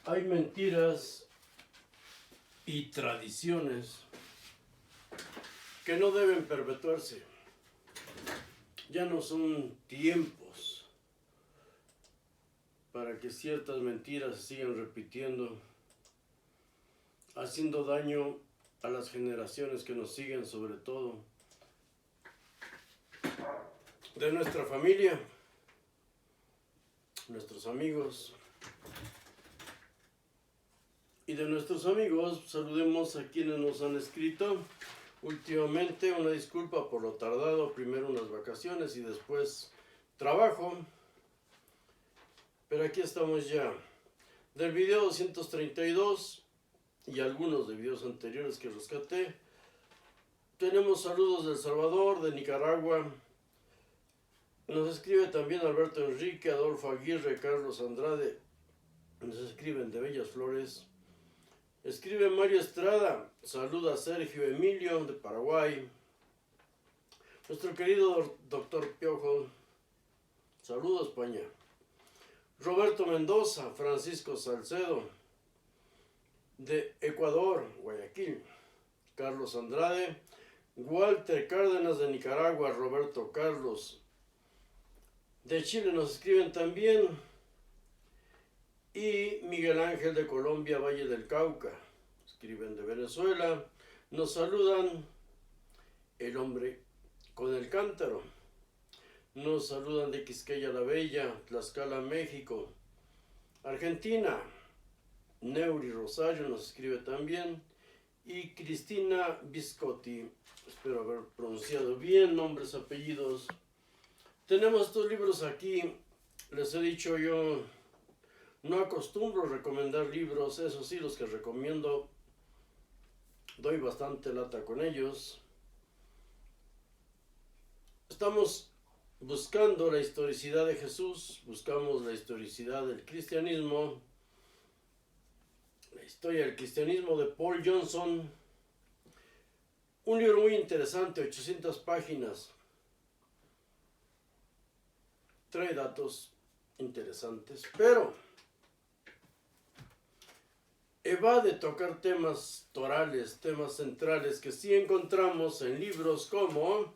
Hay mentiras y tradiciones que no deben perpetuarse. Ya no son tiempos para que ciertas mentiras se sigan repitiendo, haciendo daño a las generaciones que nos siguen, sobre todo de nuestra familia, nuestros amigos. Y de nuestros amigos, saludemos a quienes nos han escrito últimamente. Una disculpa por lo tardado, primero unas vacaciones y después trabajo. Pero aquí estamos ya. Del video 232 y algunos de videos anteriores que rescaté, tenemos saludos de El Salvador, de Nicaragua. Nos escribe también Alberto Enrique, Adolfo Aguirre, Carlos Andrade. Nos escriben de Bellas Flores. Escribe Mario Estrada, saluda a Sergio Emilio de Paraguay. Nuestro querido doctor Piojo, saluda a España. Roberto Mendoza, Francisco Salcedo de Ecuador, Guayaquil. Carlos Andrade, Walter Cárdenas de Nicaragua, Roberto Carlos. De Chile nos escriben también. Y Miguel Ángel de Colombia, Valle del Cauca. Escriben de Venezuela. Nos saludan El Hombre con el Cántaro. Nos saludan de Quisqueya la Bella, Tlaxcala, México. Argentina, Neuri Rosario nos escribe también. Y Cristina Biscotti. Espero haber pronunciado bien nombres, apellidos. Tenemos estos libros aquí. Les he dicho yo, no acostumbro recomendar libros, eso sí, los que recomiendo doy bastante lata con ellos. Estamos buscando la historicidad de Jesús, buscamos la historicidad del cristianismo, la historia del cristianismo de Paul Johnson, un libro muy interesante, 800 páginas, trae datos interesantes, pero evade tocar temas torales, temas centrales que sí encontramos en libros como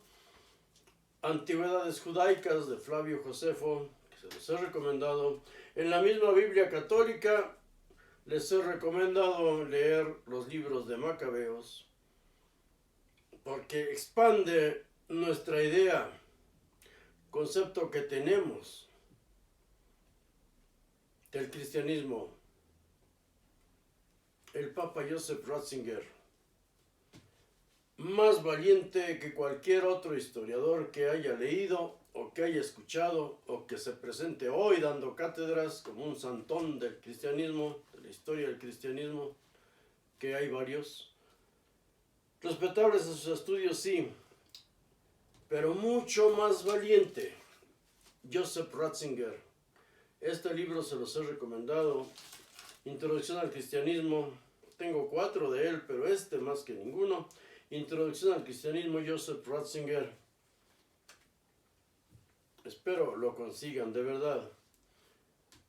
Antigüedades Judaicas de Flavio Josefo, que se los he recomendado. En la misma Biblia católica les he recomendado leer los libros de Macabeos, porque expande nuestra idea, concepto que tenemos del cristianismo. El Papa Joseph Ratzinger, más valiente que cualquier otro historiador que haya leído o que haya escuchado o que se presente hoy dando cátedras como un santón del cristianismo, de la historia del cristianismo, que hay varios. Respetables en sus estudios, sí, pero mucho más valiente, Joseph Ratzinger. Este libro se los he recomendado, Introducción al Cristianismo. Tengo 4 de él, pero este más que ninguno. Introducción al Cristianismo, Joseph Ratzinger. Espero lo consigan, de verdad.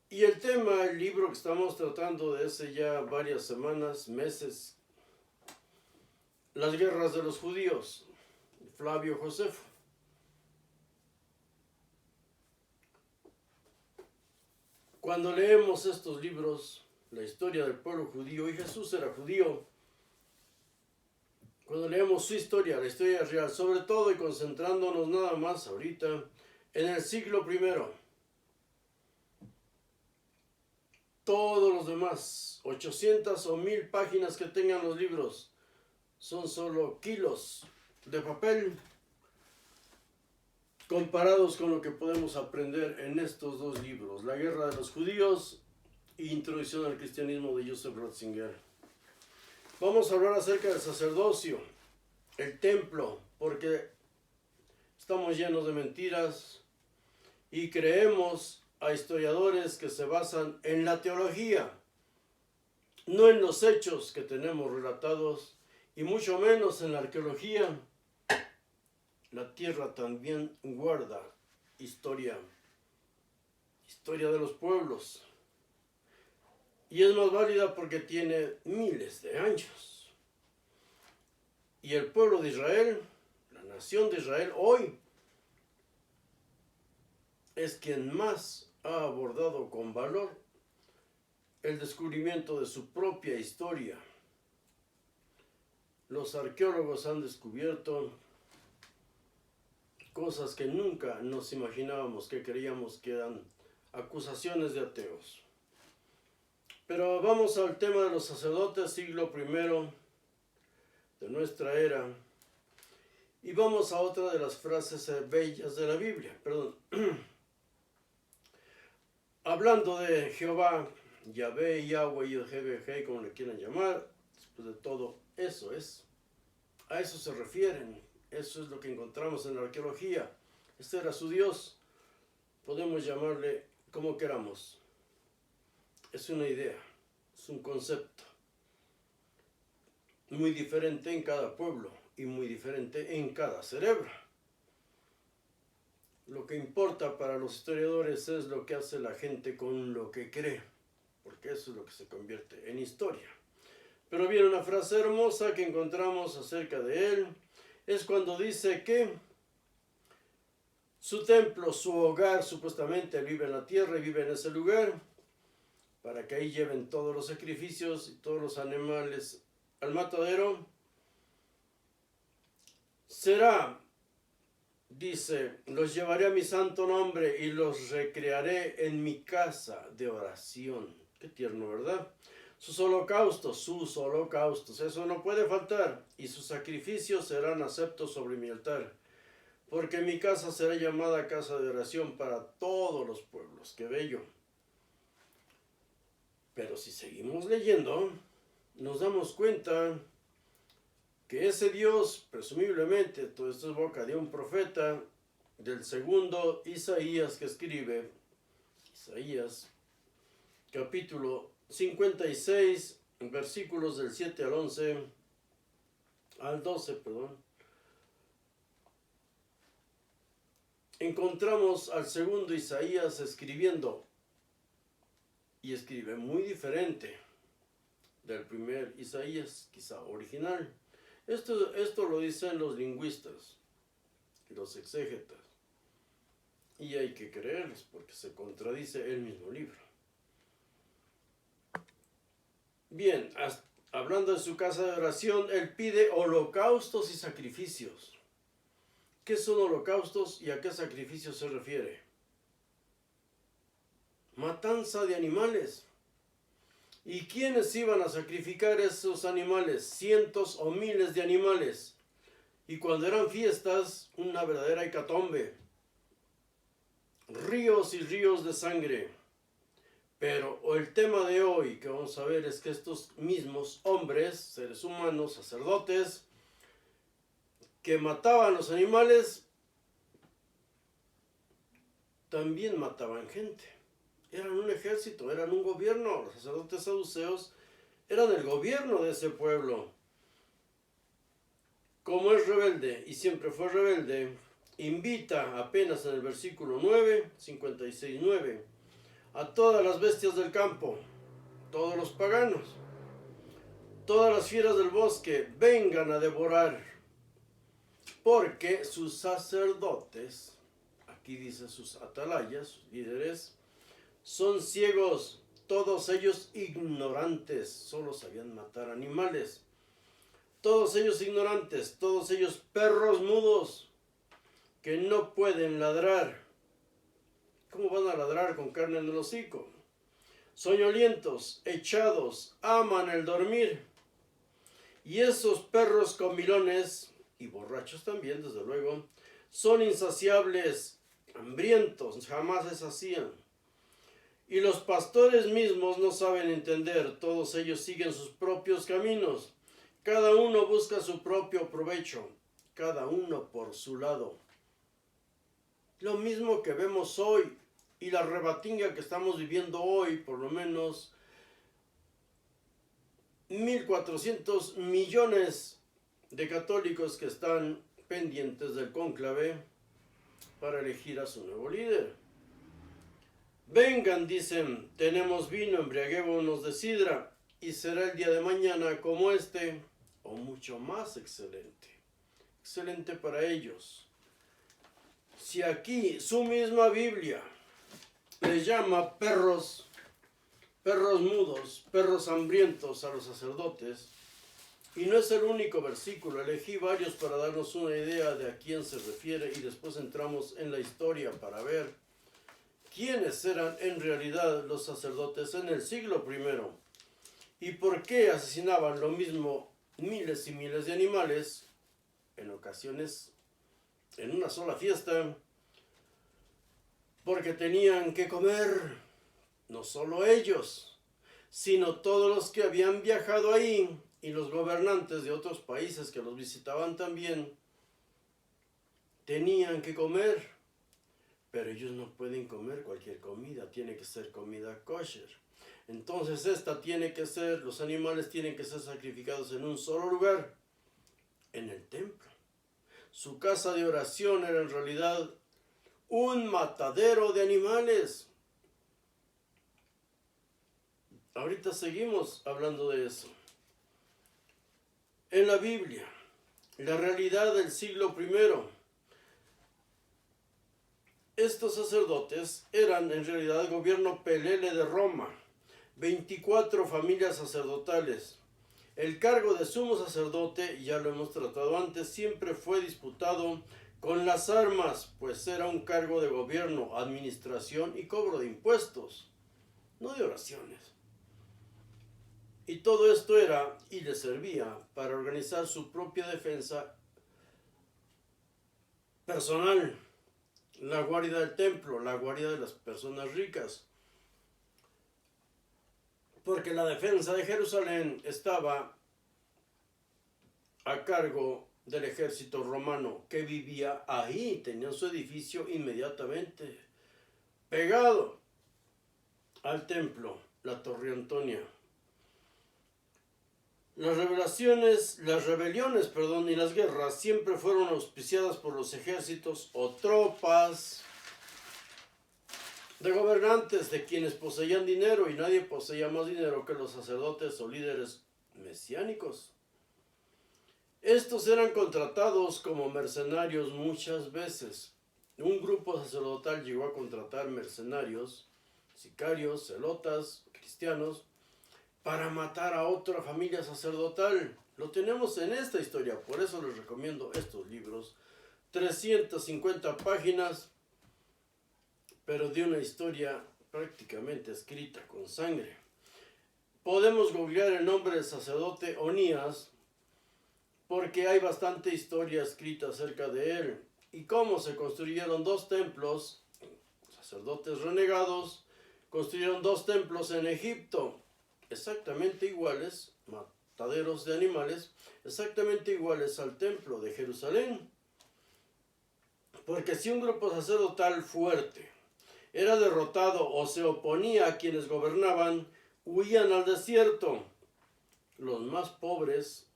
Y el tema, el libro que estamos tratando de hace ya varias semanas, meses, Las guerras de los judíos, Flavio Josefo. Cuando leemos estos libros, la historia del pueblo judío, y Jesús era judío, cuando leemos su historia, la historia real, sobre todo y concentrándonos nada más ahorita en el siglo I, todos los demás, 800 o 1000 páginas que tengan los libros, son solo kilos de papel comparados con lo que podemos aprender en estos dos libros, La guerra de los judíos e Introducción al cristianismo de Joseph Ratzinger. Vamos a hablar acerca del sacerdocio, el templo, porque estamos llenos de mentiras y creemos a historiadores que se basan en la teología, no en los hechos que tenemos relatados y mucho menos en la arqueología. La tierra también guarda historia de los pueblos. Y es más válida porque tiene miles de años. Y el pueblo de Israel, la nación de Israel hoy, es quien más ha abordado con valor el descubrimiento de su propia historia. Los arqueólogos han descubierto cosas que nunca nos imaginábamos, que creíamos que eran acusaciones de ateos. Pero vamos al tema de los sacerdotes, siglo I de nuestra era. Y vamos a otra de las frases bellas de la Biblia. Hablando de Jehová, Yahvé, Yahweh, Yahvé, como le quieran llamar, después de todo, eso es. A eso se refieren. Eso es lo que encontramos en la arqueología. Este era su Dios. Podemos llamarle como queramos. Es una idea, es un concepto. Muy diferente en cada pueblo y muy diferente en cada cerebro. Lo que importa para los historiadores es lo que hace la gente con lo que cree, porque eso es lo que se convierte en historia. Pero viene una frase hermosa que encontramos acerca de él. Es cuando dice que su templo, su hogar, supuestamente él vive en la tierra y vive en ese lugar, para que ahí lleven todos los sacrificios y todos los animales al matadero. Será, dice, los llevaré a mi santo nombre y los recrearé en mi casa de oración. Qué tierno, ¿verdad? Sus holocaustos, eso no puede faltar, y sus sacrificios serán aceptos sobre mi altar, porque mi casa será llamada casa de oración para todos los pueblos. ¡Qué bello! Pero si seguimos leyendo, nos damos cuenta que ese Dios, presumiblemente, todo esto es boca de un profeta, del segundo Isaías, que escribe, Isaías, capítulo 56, versículos del 7 al 12, encontramos al segundo Isaías escribiendo, y escribe muy diferente del primer Isaías, quizá original. Esto lo dicen los lingüistas, los exégetas, y hay que creerles porque se contradice el mismo libro. Bien, hablando de su casa de oración, él pide holocaustos y sacrificios. ¿Qué son holocaustos y a qué sacrificios se refiere? Matanza de animales. ¿Y quiénes iban a sacrificar esos animales? Cientos o miles de animales. Y cuando eran fiestas, una verdadera hecatombe. Ríos y ríos de sangre. Pero el tema de hoy que vamos a ver es que estos mismos hombres, seres humanos, sacerdotes, que mataban los animales, también mataban gente. Eran un ejército, eran un gobierno. Los sacerdotes saduceos eran el gobierno de ese pueblo. Como es rebelde y siempre fue rebelde, invita apenas en el versículo 9, 56:9, a todas las bestias del campo, todos los paganos, todas las fieras del bosque, vengan a devorar, porque sus sacerdotes, aquí dice sus atalayas, sus líderes, son ciegos, todos ellos ignorantes, solo sabían matar animales. Todos ellos ignorantes, todos ellos perros mudos, que no pueden ladrar. ¿Cómo van a ladrar con carne en el hocico? Soñolientos, echados, aman el dormir. Y esos perros comilones, y borrachos también, desde luego, son insaciables, hambrientos, jamás se sacían. Y los pastores mismos no saben entender, todos ellos siguen sus propios caminos. Cada uno busca su propio provecho, cada uno por su lado. Lo mismo que vemos hoy, y la rebatinga que estamos viviendo hoy, por lo menos 1.400 millones de católicos que están pendientes del cónclave para elegir a su nuevo líder. Vengan, dicen, tenemos vino, embriaguémonos de sidra, y será el día de mañana como este, o mucho más excelente. Excelente para ellos. Si aquí su misma Biblia les llama perros mudos, perros hambrientos a los sacerdotes, y no es el único versículo, elegí varios para darnos una idea de a quién se refiere y después entramos en la historia para ver quiénes eran en realidad los sacerdotes en el siglo I y por qué asesinaban lo mismo miles y miles de animales, en ocasiones en una sola fiesta, porque tenían que comer, no solo ellos, sino todos los que habían viajado ahí y los gobernantes de otros países que los visitaban también, tenían que comer. Pero ellos no pueden comer cualquier comida, tiene que ser comida kosher. Entonces los animales tienen que ser sacrificados en un solo lugar, en el templo. Su casa de oración era en realidad un matadero de animales. Ahorita seguimos hablando de eso. En la Biblia, la realidad del siglo I, estos sacerdotes eran en realidad el gobierno pelele de Roma, 24 familias sacerdotales. El cargo de sumo sacerdote, ya lo hemos tratado antes, siempre fue disputado con las armas, pues era un cargo de gobierno, administración y cobro de impuestos, no de oraciones. Y todo esto era y le servía para organizar su propia defensa personal, la guardia del templo, la guardia de las personas ricas. Porque la defensa de Jerusalén estaba a cargo del ejército romano que vivía ahí, tenían su edificio inmediatamente pegado al templo, la Torre Antonia. Las rebeliones, y las guerras siempre fueron auspiciadas por los ejércitos o tropas de gobernantes, de quienes poseían dinero, y nadie poseía más dinero que los sacerdotes o líderes mesiánicos. Estos eran contratados como mercenarios muchas veces. Un grupo sacerdotal llegó a contratar mercenarios, sicarios, celotas, cristianos, para matar a otra familia sacerdotal. Lo tenemos en esta historia, por eso les recomiendo estos libros. 350 páginas, pero de una historia prácticamente escrita con sangre. Podemos googlear el nombre del sacerdote Onías, porque hay bastante historia escrita acerca de él y cómo se construyeron dos templos. Sacerdotes renegados construyeron dos templos en Egipto, exactamente iguales, mataderos de animales, exactamente iguales al templo de Jerusalén. Porque si un grupo sacerdotal fuerte era derrotado o se oponía a quienes gobernaban, huían al desierto. Los más pobres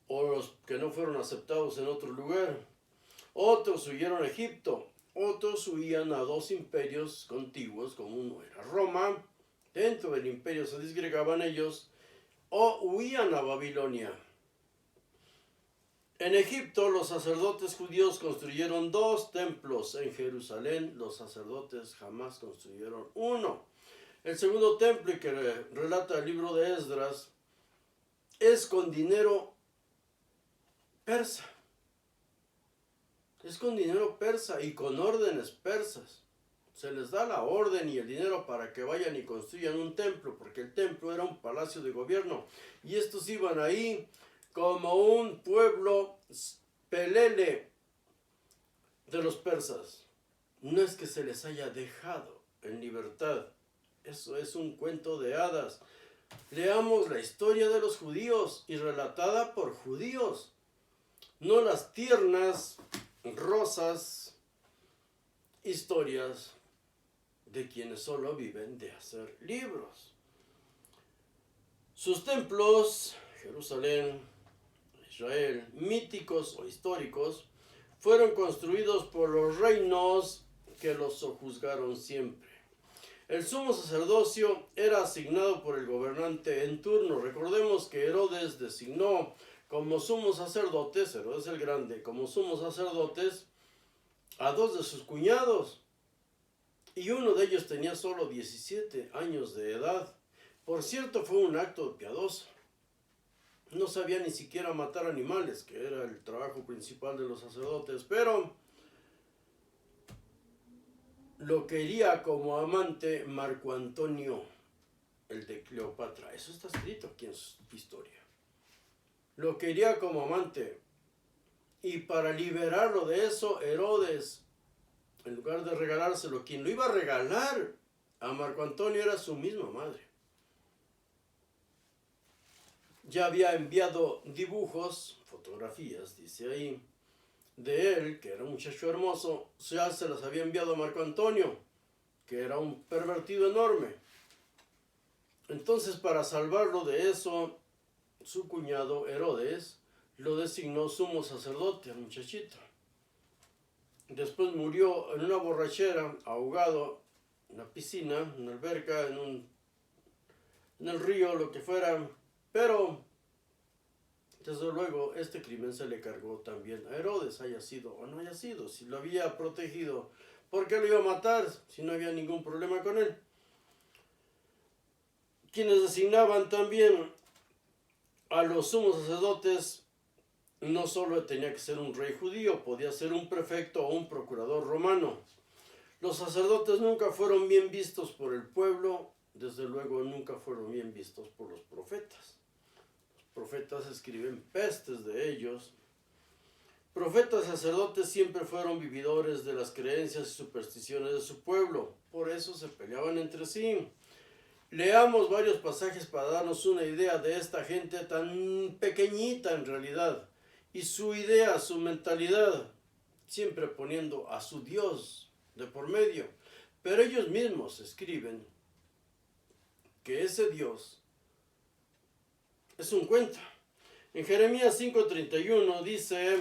o los que no fueron aceptados en otro lugar. Otros huyeron a Egipto, otros huían a dos imperios contiguos, como uno era Roma. Dentro del imperio se disgregaban ellos, o huían a Babilonia. En Egipto, los sacerdotes judíos construyeron dos templos. En Jerusalén, los sacerdotes jamás construyeron uno. El segundo templo, que relata el libro de Esdras, es con dinero persa. Es con dinero persa y con órdenes persas. Se les da la orden y el dinero para que vayan y construyan un templo, porque el templo era un palacio de gobierno. Y estos iban ahí como un pueblo pelele de los persas. No es que se les haya dejado en libertad. Eso es un cuento de hadas. Leamos la historia de los judíos y relatada por judíos. No las tiernas, rosas historias de quienes solo viven de hacer libros. Sus templos, Jerusalén, Israel, míticos o históricos, fueron construidos por los reinos que los sojuzgaron siempre. El sumo sacerdocio era asignado por el gobernante en turno. Recordemos que Herodes designó como sumos sacerdotes, Herodes el Grande, como sumos sacerdotes a dos de sus cuñados. Y uno de ellos tenía solo 17 años de edad. Por cierto, fue un acto piadoso. No sabía ni siquiera matar animales, que era el trabajo principal de los sacerdotes, pero lo quería como amante Marco Antonio, el de Cleopatra. Eso está escrito aquí en su historia. Lo quería como amante. Y para liberarlo de eso, Herodes, en lugar de regalárselo, quien lo iba a regalar a Marco Antonio era su misma madre. Ya había enviado dibujos, fotografías, dice ahí, de él, que era un muchacho hermoso, ya se las había enviado a Marco Antonio, que era un pervertido enorme. Entonces, para salvarlo de eso, su cuñado Herodes lo designó sumo sacerdote al muchachito. Después murió en una borrachera, ahogado, en una piscina, en una alberca, en el río, lo que fuera. Pero, desde luego, este crimen se le cargó también a Herodes, haya sido o no haya sido. Si lo había protegido, ¿por qué lo iba a matar si no había ningún problema con él? Quienes designaban también a los sumos sacerdotes, no solo tenía que ser un rey judío, podía ser un prefecto o un procurador romano. Los sacerdotes nunca fueron bien vistos por el pueblo, desde luego nunca fueron bien vistos por los profetas. Los profetas escriben pestes de ellos. Profetas y sacerdotes siempre fueron vividores de las creencias y supersticiones de su pueblo, por eso se peleaban entre sí. Leamos varios pasajes para darnos una idea de esta gente tan pequeñita en realidad. Y su idea, su mentalidad, siempre poniendo a su Dios de por medio. Pero ellos mismos escriben que ese Dios es un cuento. En Jeremías 5:31 dice,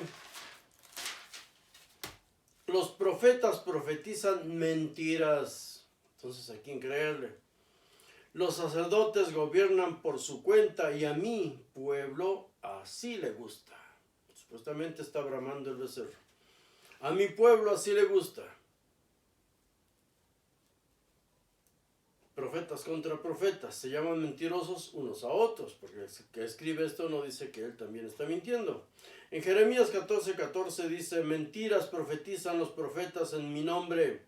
los profetas profetizan mentiras. Entonces, ¿a quién creerle? Los sacerdotes gobiernan por su cuenta y a mi pueblo así le gusta. Supuestamente está bramando el becerro. A mi pueblo así le gusta. Profetas contra profetas. Se llaman mentirosos unos a otros. Porque el que escribe esto no dice que él también está mintiendo. En Jeremías 14:14 dice, mentiras profetizan los profetas en mi nombre.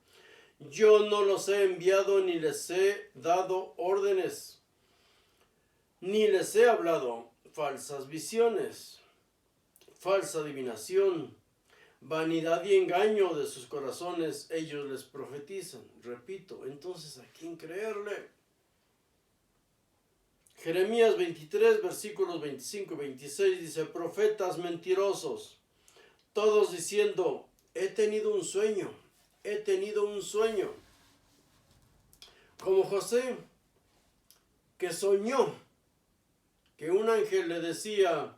Yo no los he enviado ni les he dado órdenes. Ni les he hablado falsas visiones. Falsa adivinación, vanidad y engaño de sus corazones, ellos les profetizan. Repito, entonces, ¿a quién creerle? Jeremías 23, versículos 25 y 26 dice, profetas mentirosos, todos diciendo, he tenido un sueño, he tenido un sueño. Como José, que soñó que un ángel le decía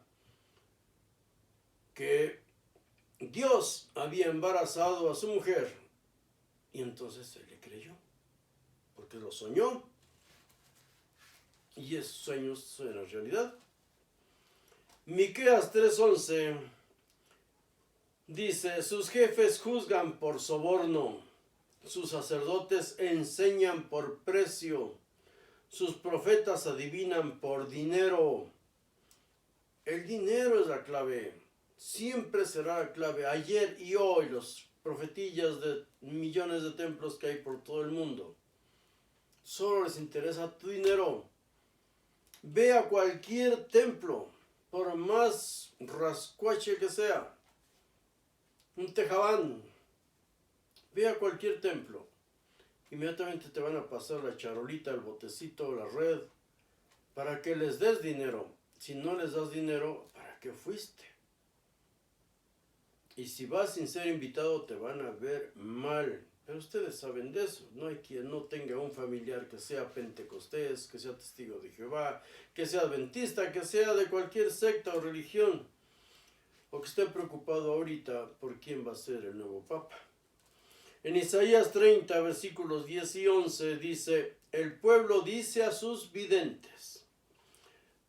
que Dios había embarazado a su mujer y entonces él le creyó porque lo soñó y esos sueños eran realidad. Miqueas 3:11 dice, sus jefes juzgan por soborno, sus sacerdotes enseñan por precio, sus profetas adivinan por dinero. El dinero es la clave. Siempre será la clave. Ayer y hoy los profetillas de millones de templos que hay por todo el mundo. Solo les interesa tu dinero. Ve a cualquier templo, por más rascuache que sea. Un tejabán. Ve a cualquier templo. Inmediatamente te van a pasar la charolita, el botecito, la red, para que les des dinero. Si no les das dinero, ¿para qué fuiste? Y si vas sin ser invitado, te van a ver mal. Pero ustedes saben de eso. No hay quien no tenga un familiar que sea pentecostés, que sea testigo de Jehová, que sea adventista, que sea de cualquier secta o religión. O que esté preocupado ahorita por quién va a ser el nuevo papa. En Isaías 30, versículos 10 y 11 dice, el pueblo dice a sus videntes,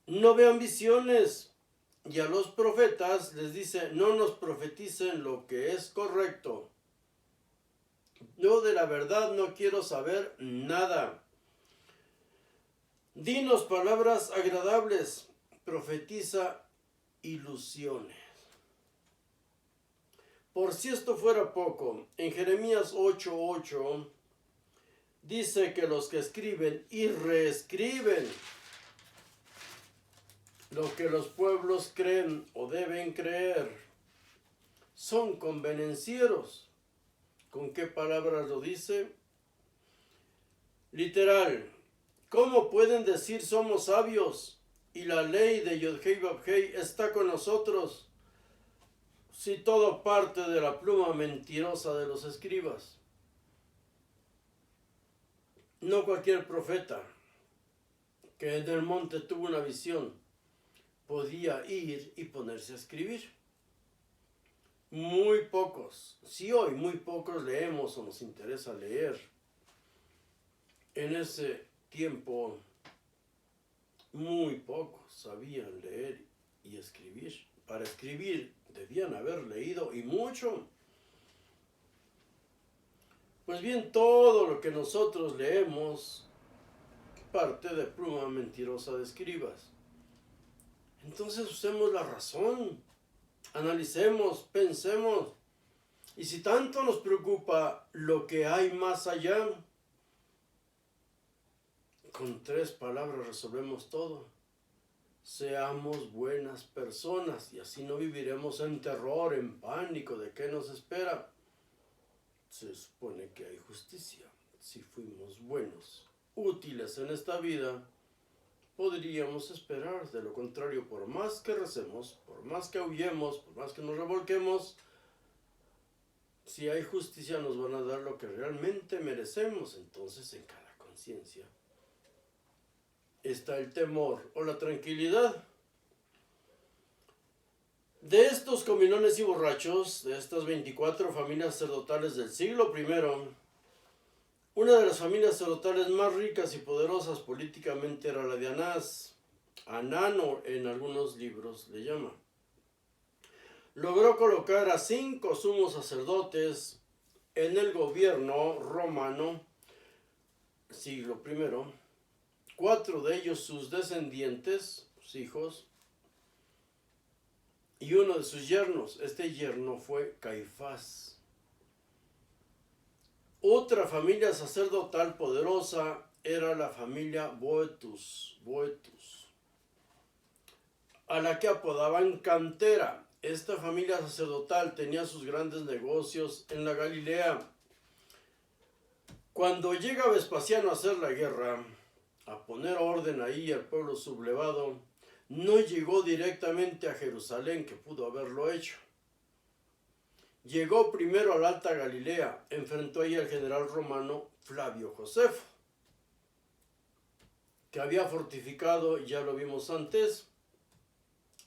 no vean visiones, y a los profetas les dice, no nos profeticen lo que es correcto. Yo de la verdad no quiero saber nada. Dinos palabras agradables, profetiza ilusiones. Por si esto fuera poco, en Jeremías 8:8 dice que los que escriben y reescriben lo que los pueblos creen o deben creer son convenencieros. ¿Con qué palabras lo dice? Literal, ¿cómo pueden decir somos sabios y la ley de Yod-Hei Vav-Hei está con nosotros si todo parte de la pluma mentirosa de los escribas? No cualquier profeta que en el monte tuvo una visión podía ir y ponerse a escribir. Muy pocos, si hoy muy pocos leemos o nos interesa leer, en ese tiempo muy pocos sabían leer y escribir. Para escribir debían haber leído y mucho. Pues bien, todo lo que nosotros leemos parte de pluma mentirosa de escribas. Entonces usemos la razón, analicemos, pensemos. Y si tanto nos preocupa lo que hay más allá, con 3 palabras resolvemos todo. Seamos buenas personas y así no viviremos en terror, en pánico de qué nos espera. Se supone que hay justicia. Si fuimos buenos, útiles en esta vida, podríamos esperar. De lo contrario, por más que recemos, por más que aullemos, por más que nos revolquemos, si hay justicia nos van a dar lo que realmente merecemos. Entonces en cada conciencia está el temor o la tranquilidad. De estos comilones y borrachos, de estas 24 familias sacerdotales del siglo I, una de las familias sacerdotales más ricas y poderosas políticamente era la de Anás. Anano en algunos libros le llama. Logró colocar a 5 sumos sacerdotes en el gobierno romano, siglo I, 4 de ellos sus descendientes, sus hijos, y uno de sus yernos. Este yerno fue Caifás. Otra familia sacerdotal poderosa era la familia Boetus, a la que apodaban Cantera. Esta familia sacerdotal tenía sus grandes negocios en la Galilea. Cuando llega Vespasiano a hacer la guerra, a poner orden ahí al pueblo sublevado, no llegó directamente a Jerusalén, que pudo haberlo hecho. Llegó primero a la Alta Galilea, enfrentó ahí al general romano Flavio Josefo, que había fortificado, ya lo vimos antes,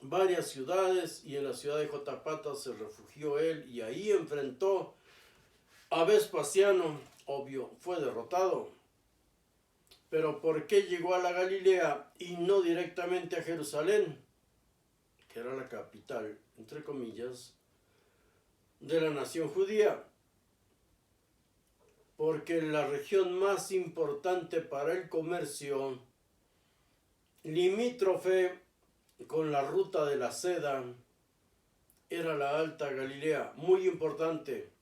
varias ciudades, y en la ciudad de Jotapata se refugió él, y ahí enfrentó a Vespasiano. Obvio, fue derrotado. Pero ¿por qué llegó a la Galilea y no directamente a Jerusalén, que era la capital, entre comillas, de la nación judía? Porque la región más importante para el comercio, limítrofe con la ruta de la seda, era la Alta Galilea, muy importante.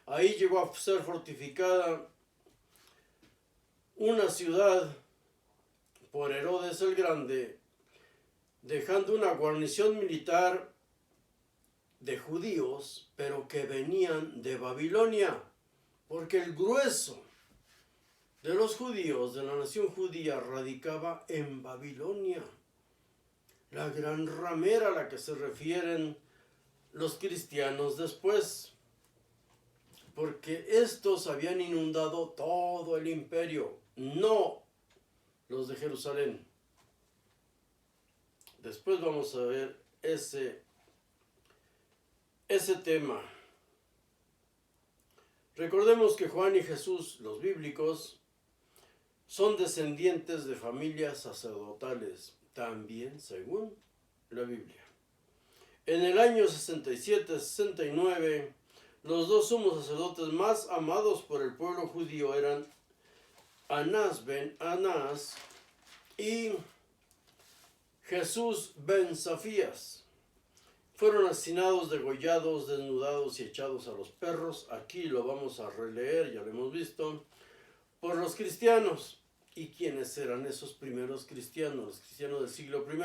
Ahí llegó a ser fortificada una ciudad por Herodes el Grande, dejando una guarnición militar de judíos, pero que venían de Babilonia, porque el grueso de los judíos de la nación judía radicaba en Babilonia, la gran ramera a la que se refieren los cristianos después, porque estos habían inundado todo el imperio, no los de Jerusalén. Después vamos a ver ese tema. Recordemos que Juan y Jesús, los bíblicos, son descendientes de familias sacerdotales, también según la Biblia. En el año 67-69, los dos sumos sacerdotes más amados por el pueblo judío eran Anás ben Anás y Jesús ben Safías. Fueron asesinados, degollados, desnudados y echados a los perros. Aquí lo vamos a releer, ya lo hemos visto, por los cristianos. ¿Y quiénes eran esos primeros cristianos? Los cristianos del siglo I.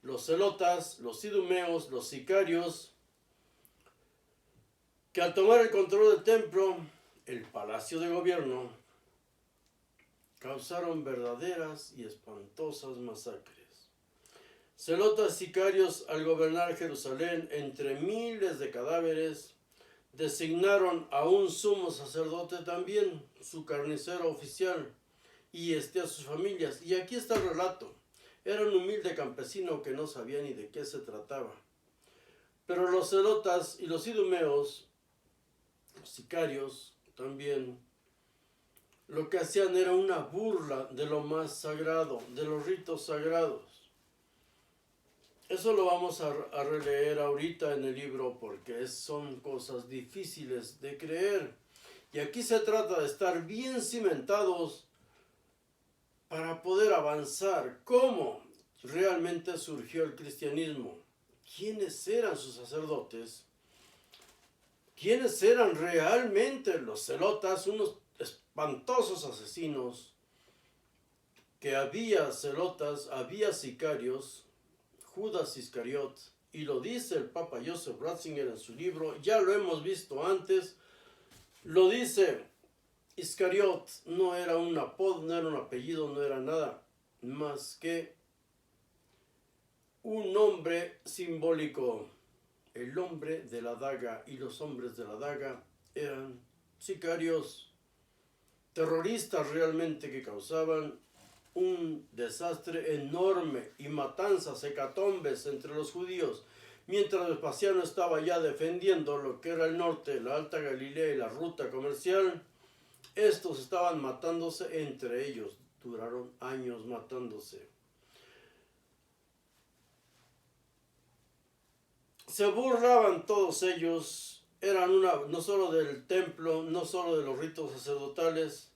Los celotas, los idumeos, los sicarios, que al tomar el control del templo, el palacio de gobierno, causaron verdaderas y espantosas masacres. Celotas sicarios, al gobernar Jerusalén entre miles de cadáveres, designaron a un sumo sacerdote también, su carnicero oficial, y a sus familias. Y aquí está el relato. Era un humilde campesino que no sabía ni de qué se trataba. Pero los celotas y los idumeos, los sicarios también, lo que hacían era una burla de lo más sagrado, de los ritos sagrados. Eso lo vamos a releer ahorita en el libro porque son cosas difíciles de creer. Y aquí se trata de estar bien cimentados para poder avanzar. ¿Cómo realmente surgió el cristianismo? ¿Quiénes eran sus sacerdotes? ¿Quiénes eran realmente los celotas? Unos espantosos asesinos, que había celotas, había sicarios, Judas Iscariot, y lo dice el Papa Joseph Ratzinger en su libro, ya lo hemos visto antes, lo dice, Iscariot no era un apodo, no era un apellido, no era nada más que un nombre simbólico, el hombre de la daga, y los hombres de la daga eran sicarios, terroristas realmente que causaban un desastre enorme y matanzas, hecatombes entre los judíos. Mientras Vespasiano estaba ya defendiendo lo que era el norte, la Alta Galilea y la ruta comercial, estos estaban matándose entre ellos. Duraron años matándose. Se burlaban todos ellos, eran no solo del templo, no solo de los ritos sacerdotales,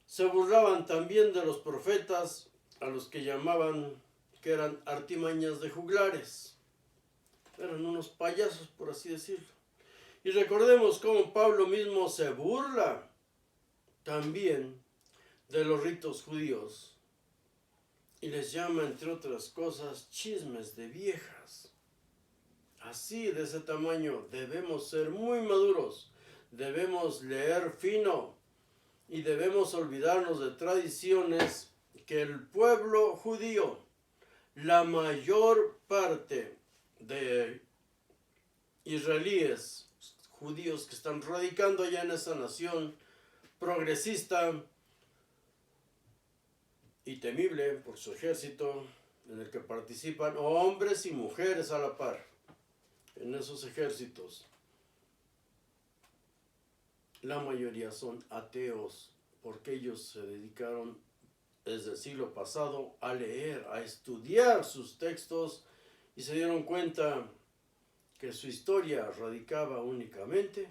se burlaban también de los profetas, a los que llamaban que eran artimañas de juglares. Eran unos payasos, por así decirlo. Y recordemos cómo Pablo mismo se burla también de los ritos judíos y les llama, entre otras cosas, chismes de viejas. Así, de ese tamaño, debemos ser muy maduros, debemos leer fino y debemos olvidarnos de tradiciones que el pueblo judío, la mayor parte de israelíes, judíos que están radicando allá en esa nación progresista y temible por su ejército, en el que participan hombres y mujeres a la par en esos ejércitos. La mayoría son ateos, porque ellos se dedicaron desde el siglo pasado a leer, a estudiar sus textos y se dieron cuenta que su historia radicaba únicamente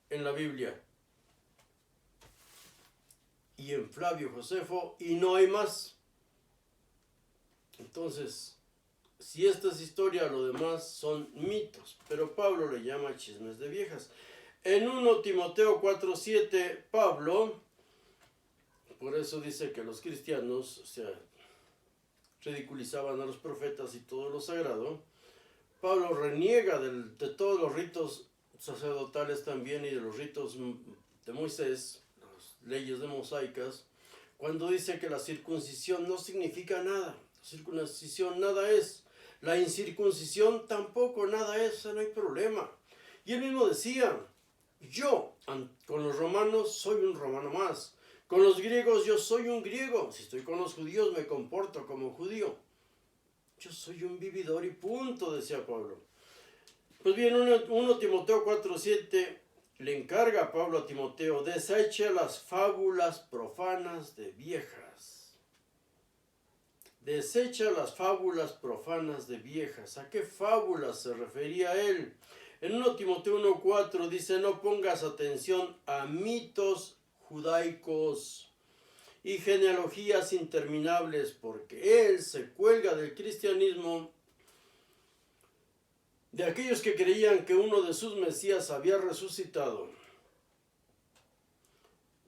en la Biblia y en Flavio Josefo, y no hay más. Entonces, si esta es historia, lo demás son mitos, pero Pablo le llama chismes de viejas. En 1 Timoteo 4:7, Pablo, por eso dice que los cristianos ridiculizaban a los profetas y todo lo sagrado, Pablo reniega de todos los ritos sacerdotales también y de los ritos de Moisés, las leyes de mosaicas, cuando dice que la circuncisión no significa nada, la circuncisión nada es, la incircuncisión tampoco nada es, no hay problema. Y él mismo decía, yo con los romanos soy un romano más, con los griegos yo soy un griego, si estoy con los judíos me comporto como judío. Yo soy un vividor y punto, decía Pablo. Pues bien, 1 Timoteo 4:7 le encarga a Pablo a Timoteo: deseche las fábulas profanas de viejas. Desecha las fábulas profanas de viejas. ¿A qué fábulas se refería él? En 1 Timoteo 1:4 dice: no pongas atención a mitos judaicos y genealogías interminables, porque él se cuelga del cristianismo de aquellos que creían que uno de sus mesías había resucitado.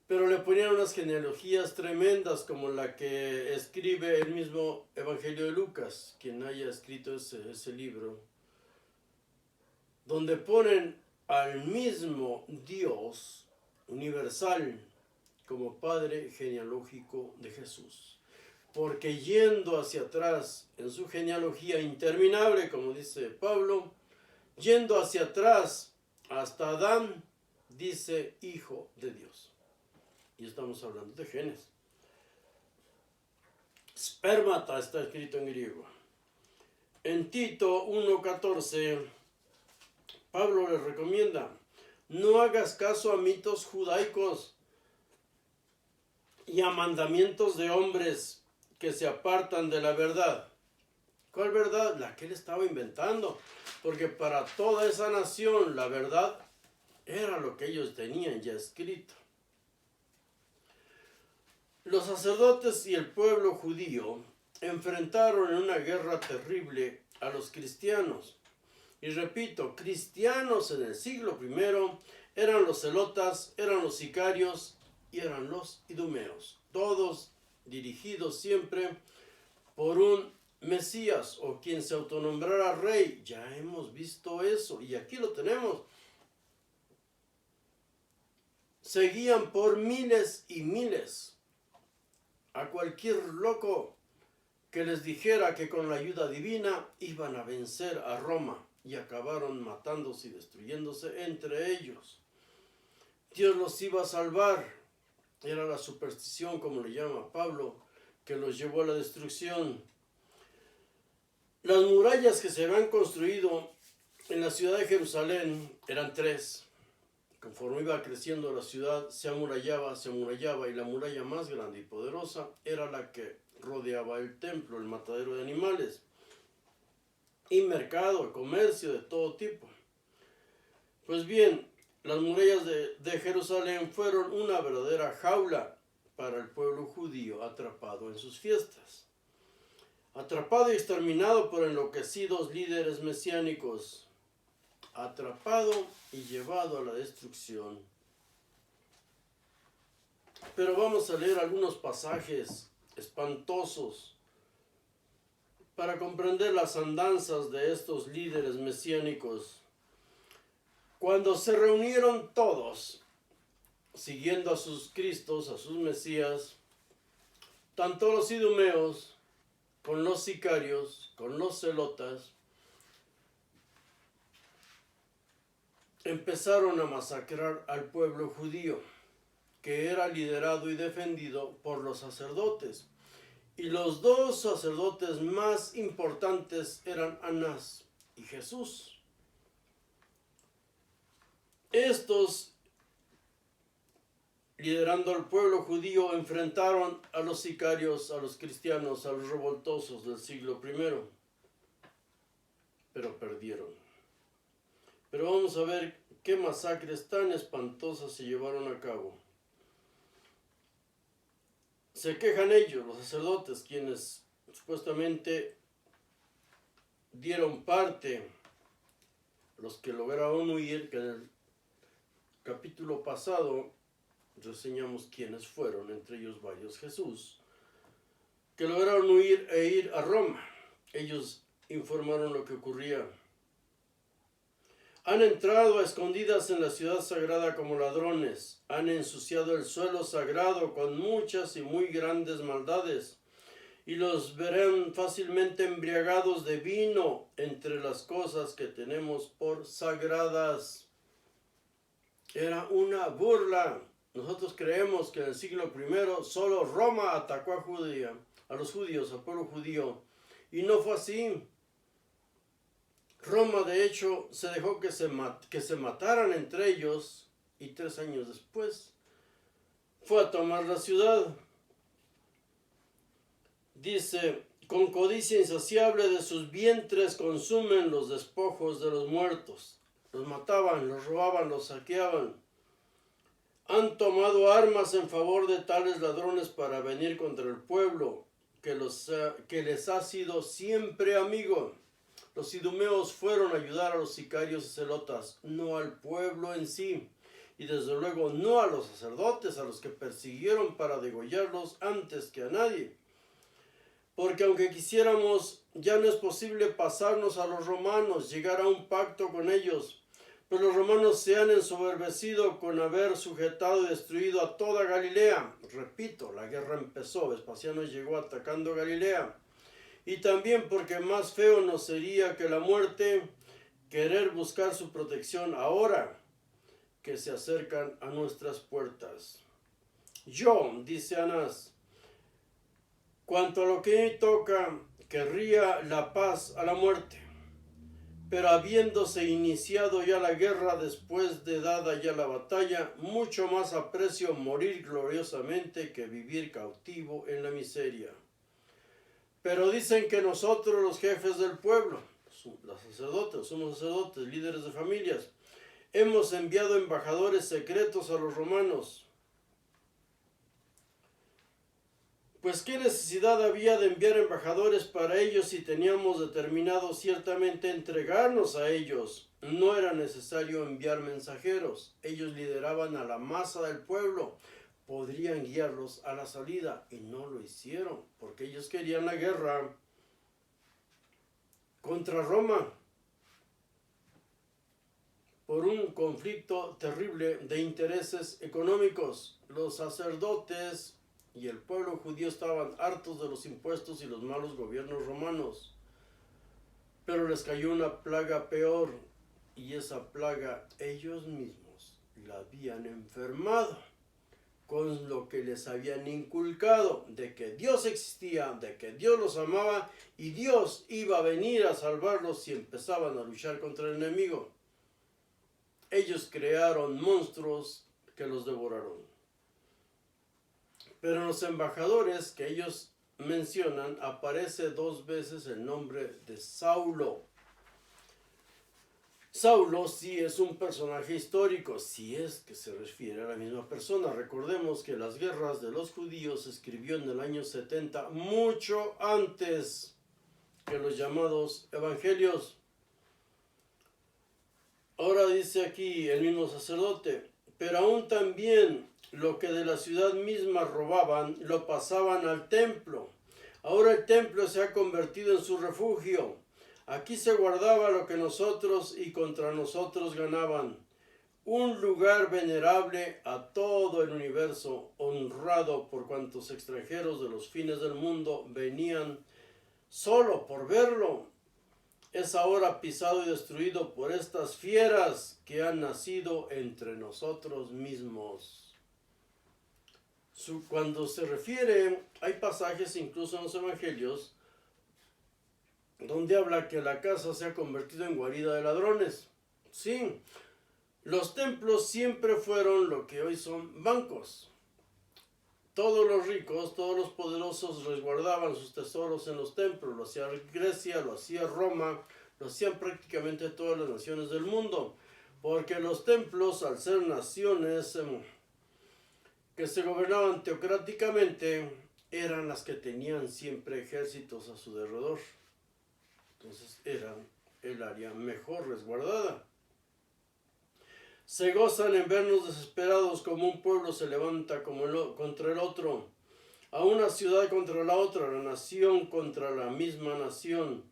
Pero le ponían unas genealogías tremendas, como la que escribe el mismo Evangelio de Lucas, quien haya escrito ese libro, donde ponen al mismo Dios universal como padre genealógico de Jesús. Porque yendo hacia atrás en su genealogía interminable, como dice Pablo, yendo hacia atrás hasta Adán, dice hijo de Dios. Y estamos hablando de genes. Spermata está escrito en griego. En Tito 1:14, Pablo les recomienda: no hagas caso a mitos judaicos y a mandamientos de hombres que se apartan de la verdad. ¿Cuál verdad? La que él estaba inventando. Porque para toda esa nación la verdad era lo que ellos tenían ya escrito. Los sacerdotes y el pueblo judío enfrentaron en una guerra terrible a los cristianos. Y repito, cristianos en el siglo I eran los celotas, eran los sicarios y eran los idumeos. Todos dirigidos siempre por un Mesías o quien se autonombrara rey. Ya hemos visto eso y aquí lo tenemos. Seguían por miles y miles a cualquier loco que les dijera que con la ayuda divina iban a vencer a Roma, y acabaron matándose y destruyéndose entre ellos. Dios los iba a salvar. Era la superstición, como le llama Pablo, que los llevó a la destrucción. Las murallas que se habían construido en la ciudad de Jerusalén eran 3. Conforme iba creciendo la ciudad, se amurallaba, y la muralla más grande y poderosa era la que rodeaba el templo, el matadero de animales, y mercado, comercio de todo tipo. Pues bien, las murallas de Jerusalén fueron una verdadera jaula para el pueblo judío atrapado en sus fiestas. Atrapado y exterminado por enloquecidos líderes mesiánicos. Atrapado y llevado a la destrucción. Pero vamos a leer algunos pasajes espantosos para comprender las andanzas de estos líderes mesiánicos. Cuando se reunieron todos, siguiendo a sus Cristos, a sus Mesías, tanto los idumeos, con los sicarios, con los celotas, empezaron a masacrar al pueblo judío, que era liderado y defendido por los sacerdotes. Y los 2 sacerdotes más importantes eran Anás y Jesús. Estos, liderando al pueblo judío, enfrentaron a los sicarios, a los cristianos, a los revoltosos del siglo I, pero perdieron. Pero vamos a ver qué masacres tan espantosas se llevaron a cabo. Se quejan ellos, los sacerdotes, quienes supuestamente dieron parte, los que lograron huir, que en el capítulo pasado reseñamos quiénes fueron, entre ellos varios Jesús, que lograron huir e ir a Roma. Ellos informaron lo que ocurría. Han entrado a escondidas en la ciudad sagrada como ladrones, han ensuciado el suelo sagrado con muchas y muy grandes maldades, y los verán fácilmente embriagados de vino entre las cosas que tenemos por sagradas. Era una burla. Nosotros creemos que en el siglo I solo Roma atacó a los judíos, al pueblo judío, y no fue así. Roma, de hecho, se dejó que se mataran entre ellos y 3 años después fue a tomar la ciudad. Dice, con codicia insaciable de sus vientres consumen los despojos de los muertos. Los mataban, los robaban, los saqueaban. Han tomado armas en favor de tales ladrones para venir contra el pueblo, que les ha sido siempre amigo. Los idumeos fueron a ayudar a los sicarios y celotas, no al pueblo en sí, y desde luego no a los sacerdotes, a los que persiguieron para degollarlos antes que a nadie. Porque aunque quisiéramos, ya no es posible pasarnos a los romanos, llegar a un pacto con ellos, pues los romanos se han ensoberbecido con haber sujetado y destruido a toda Galilea. Repito, la guerra empezó, Vespasiano llegó atacando Galilea. Y también porque más feo nos sería que la muerte querer buscar su protección ahora que se acercan a nuestras puertas. Yo, dice Anás, cuanto a lo que me toca, querría la paz a la muerte. Pero habiéndose iniciado ya la guerra, después de dada ya la batalla, mucho más aprecio morir gloriosamente que vivir cautivo en la miseria. Pero dicen que nosotros, los jefes del pueblo, los sacerdotes, somos sacerdotes, líderes de familias, hemos enviado embajadores secretos a los romanos. Pues qué necesidad había de enviar embajadores para ellos si teníamos determinado ciertamente entregarnos a ellos. No era necesario enviar mensajeros. Ellos lideraban a la masa del pueblo. Podrían guiarlos a la salida y no lo hicieron porque ellos querían la guerra contra Roma por un conflicto terrible de intereses económicos. Los sacerdotes y el pueblo judío estaban hartos de los impuestos y los malos gobiernos romanos. Pero les cayó una plaga peor, y esa plaga ellos mismos la habían enfermado con lo que les habían inculcado, de que Dios existía, de que Dios los amaba y Dios iba a venir a salvarlos si empezaban a luchar contra el enemigo. Ellos crearon monstruos que los devoraron. Pero en los embajadores que ellos mencionan aparece 2 veces el nombre de Saulo. Saulo sí es un personaje histórico, si es que se refiere a la misma persona. Recordemos que las guerras de los judíos se escribió en el año 70, mucho antes que los llamados evangelios. Ahora dice aquí el mismo sacerdote, pero aún también lo que de la ciudad misma robaban, lo pasaban al templo. Ahora el templo se ha convertido en su refugio. Aquí se guardaba lo que nosotros y contra nosotros ganaban. Un lugar venerable a todo el universo, honrado por cuantos extranjeros de los fines del mundo venían solo por verlo. Es ahora pisado y destruido por estas fieras que han nacido entre nosotros mismos. Cuando se refiere, hay pasajes incluso en los evangelios donde habla que la casa se ha convertido en guarida de ladrones. Sí, los templos siempre fueron lo que hoy son bancos. Todos los ricos, todos los poderosos resguardaban sus tesoros en los templos. Lo hacía Grecia, lo hacía Roma, lo hacían prácticamente todas las naciones del mundo. Porque los templos, al ser naciones que se gobernaban teocráticamente, eran las que tenían siempre ejércitos a su derredor. Entonces eran el área mejor resguardada. Se gozan en vernos desesperados como un pueblo se levanta contra el otro, a una ciudad contra la otra, la nación contra la misma nación.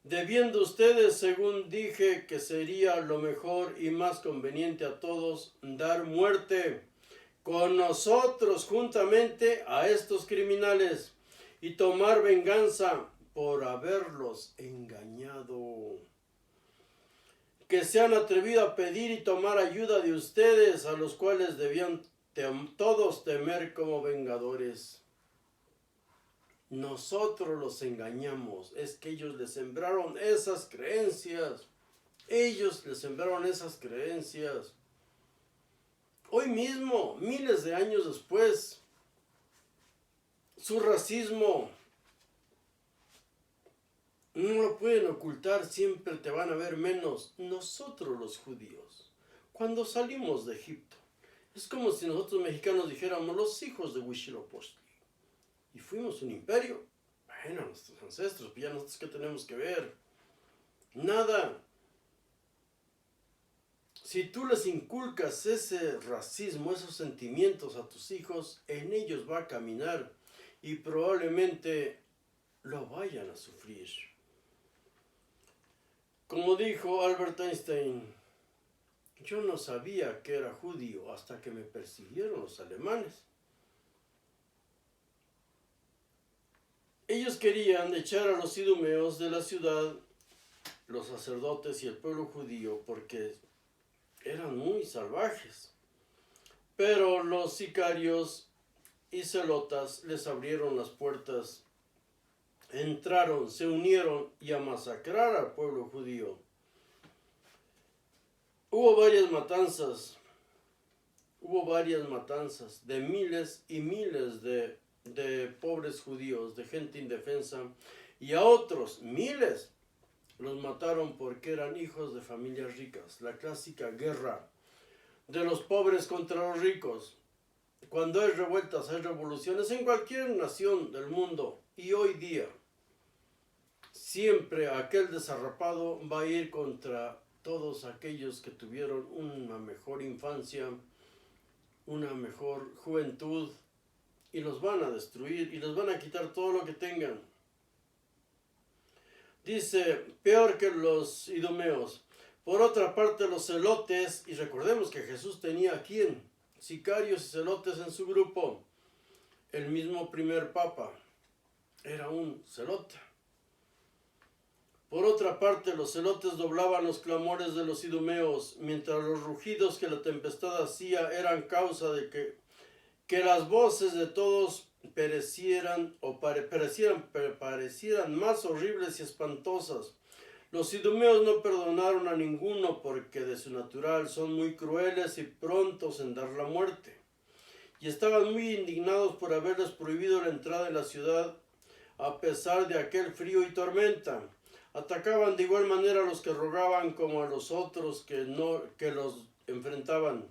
Debiendo ustedes, según dije, que sería lo mejor y más conveniente a todos, dar muerte con nosotros juntamente a estos criminales y tomar venganza por haberlos engañado. Que se han atrevido a pedir y tomar ayuda de ustedes, a los cuales debían todos temer como vengadores. Nosotros los engañamos, es que ellos les sembraron esas creencias. Ellos les sembraron esas creencias. Hoy mismo, miles de años después, su racismo no lo pueden ocultar, siempre te van a ver menos. Nosotros los judíos, cuando salimos de Egipto, es como si nosotros mexicanos dijéramos los hijos de Huitzilopochtli. Y fuimos un imperio. Bueno, nuestros ancestros, pues ya nosotros qué tenemos que ver. Nada. Si tú les inculcas ese racismo, esos sentimientos a tus hijos, en ellos va a caminar y probablemente lo vayan a sufrir. Como dijo Albert Einstein, yo no sabía que era judío hasta que me persiguieron los alemanes. Ellos querían echar a los idumeos de la ciudad, los sacerdotes y el pueblo judío, porque eran muy salvajes. Pero los sicarios y celotas les abrieron las puertas, entraron, se unieron y a masacrar al pueblo judío. Hubo varias matanzas de miles y miles de pobres judíos, de gente indefensa, y a otros miles los mataron porque eran hijos de familias ricas. La clásica guerra de los pobres contra los ricos. Cuando hay revueltas, hay revoluciones en cualquier nación del mundo, y hoy día siempre aquel desarrapado va a ir contra todos aquellos que tuvieron una mejor infancia, una mejor juventud, y los van a destruir y les van a quitar todo lo que tengan. Dice, peor que los idumeos. Por otra parte, los celotes, y recordemos que Jesús tenía ¿a quién? Sicarios y celotes en su grupo. El mismo primer papa era un celote. Por otra parte, los celotes doblaban los clamores de los idumeos, mientras los rugidos que la tempestad hacía eran causa de que las voces de todos parecieran más horribles y espantosas. Los idumeos no perdonaron a ninguno porque de su natural son muy crueles y prontos en dar la muerte. Y estaban muy indignados por haberles prohibido la entrada en la ciudad a pesar de aquel frío y tormenta. Atacaban de igual manera a los que rogaban como a los otros que los enfrentaban.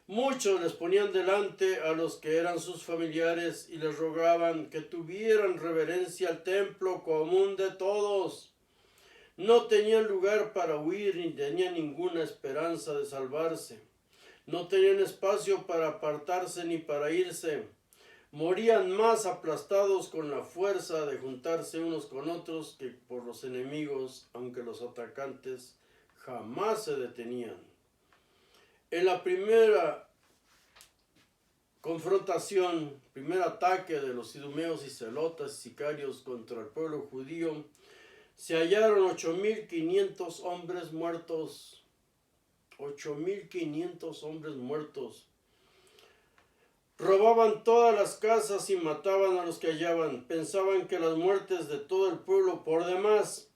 Muchos les ponían delante a los que eran sus familiares y les rogaban que tuvieran reverencia al templo común de todos. No tenían lugar para huir ni tenían ninguna esperanza de salvarse. No tenían espacio para apartarse ni para irse. Morían más aplastados con la fuerza de juntarse unos con otros que por los enemigos, aunque los atacantes jamás se detenían. En la primera confrontación, primer ataque de los idumeos y celotas y sicarios contra el pueblo judío, se hallaron 8.500 hombres muertos. 8.500 hombres muertos. Robaban todas las casas y mataban a los que hallaban. Pensaban que las muertes de todo el pueblo por demás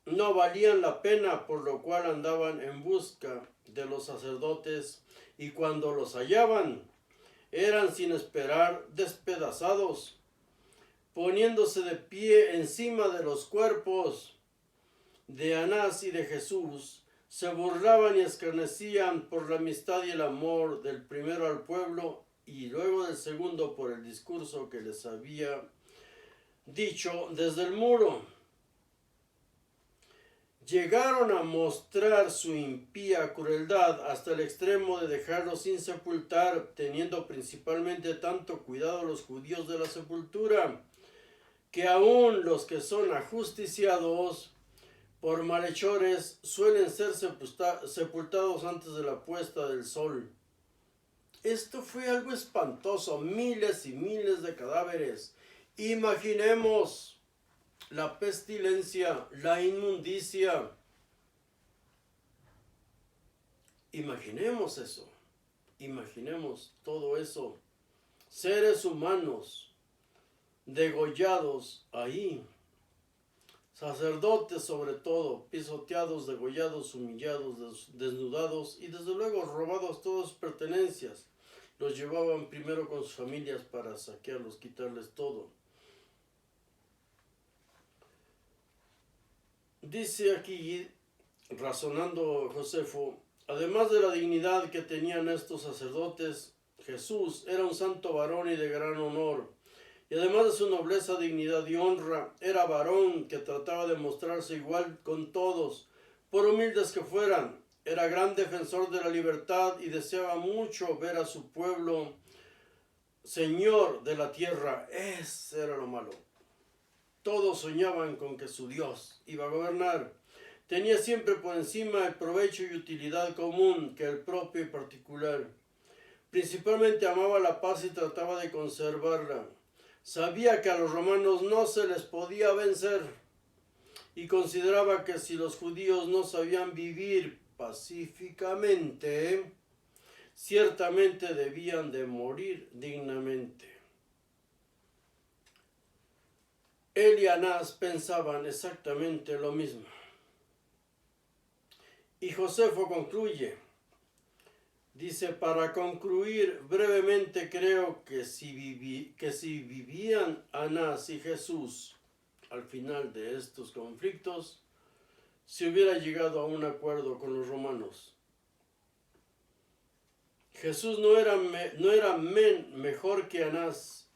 no valían la pena, por lo cual andaban en busca de los sacerdotes, y cuando los hallaban, eran sin esperar despedazados, poniéndose de pie encima de los cuerpos de Anás y de Jesús, se burlaban y escarnecían por la amistad y el amor del primero al pueblo y luego del segundo por el discurso que les había dicho desde el muro. Llegaron a mostrar su impía crueldad hasta el extremo de dejarlos sin sepultar, teniendo principalmente tanto cuidado los judíos de la sepultura, que aun los que son ajusticiados por malhechores suelen ser sepultados antes de la puesta del sol. Esto fue algo espantoso, miles y miles de cadáveres. Imaginemos la pestilencia, la inmundicia. Imaginemos eso. Imaginemos todo eso. Seres humanos degollados ahí. sacerdotes sobre todo, pisoteados, degollados, humillados, desnudados y desde luego robados todas sus pertenencias. Los llevaban primero con sus familias para saquearlos, quitarles todo. Dice aquí, razonando Josefo, además de la dignidad que tenían estos sacerdotes, Jesús era un santo varón y de gran honor. Y además de su nobleza, dignidad y honra, era varón que trataba de mostrarse igual con todos, por humildes que fueran. Era gran defensor de la libertad y deseaba mucho ver a su pueblo señor de la tierra. Ese era lo malo. Todos soñaban con que su Dios iba a gobernar. Tenía siempre por encima el provecho y utilidad común que el propio y particular. Principalmente amaba la paz y trataba de conservarla. Sabía que a los romanos no se les podía vencer y consideraba que si los judíos no sabían vivir pacíficamente, ciertamente debían de morir dignamente. Él y Anás pensaban exactamente lo mismo. Y Josefo concluye, dice, para concluir brevemente, creo que si vivían Anás y Jesús al final de estos conflictos, se hubiera llegado a un acuerdo con los romanos. Jesús no era mejor que Anás,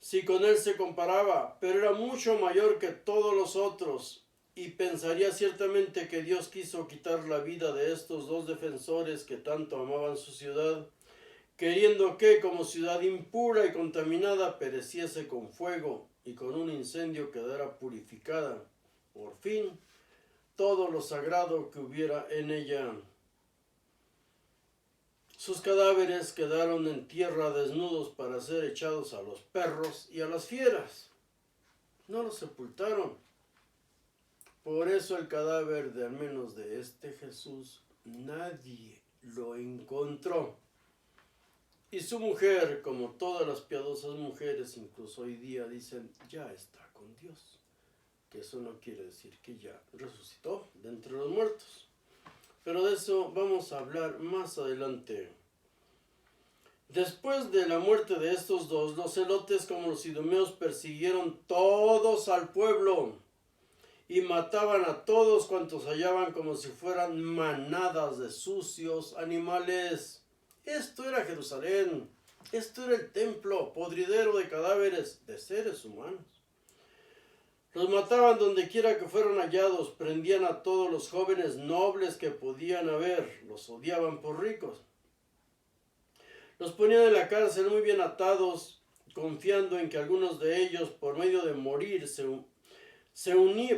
si con él se comparaba, pero era mucho mayor que todos los otros, y pensaría ciertamente que Dios quiso quitar la vida de estos dos defensores que tanto amaban su ciudad, queriendo que, como ciudad impura y contaminada, pereciese con fuego y con un incendio quedara purificada, por fin, todo lo sagrado que hubiera en ella. Sus cadáveres quedaron en tierra desnudos para ser echados a los perros y a las fieras. No los sepultaron. Por eso el cadáver de al menos de este Jesús nadie lo encontró. Y su mujer, como todas las piadosas mujeres, incluso hoy día, dicen, ya está con Dios. Que eso no quiere decir que ya resucitó de entre los muertos. Pero de eso vamos a hablar más adelante. Después de la muerte de estos dos, los celotes como los idumeos persiguieron todos al pueblo y mataban a todos cuantos hallaban como si fueran manadas de sucios animales. Esto era Jerusalén, esto era el templo, podridero de cadáveres de seres humanos. Los mataban donde quiera que fueran hallados, prendían a todos los jóvenes nobles que podían haber, los odiaban por ricos. Los ponían en la cárcel muy bien atados, confiando en que algunos de ellos, por medio de morir,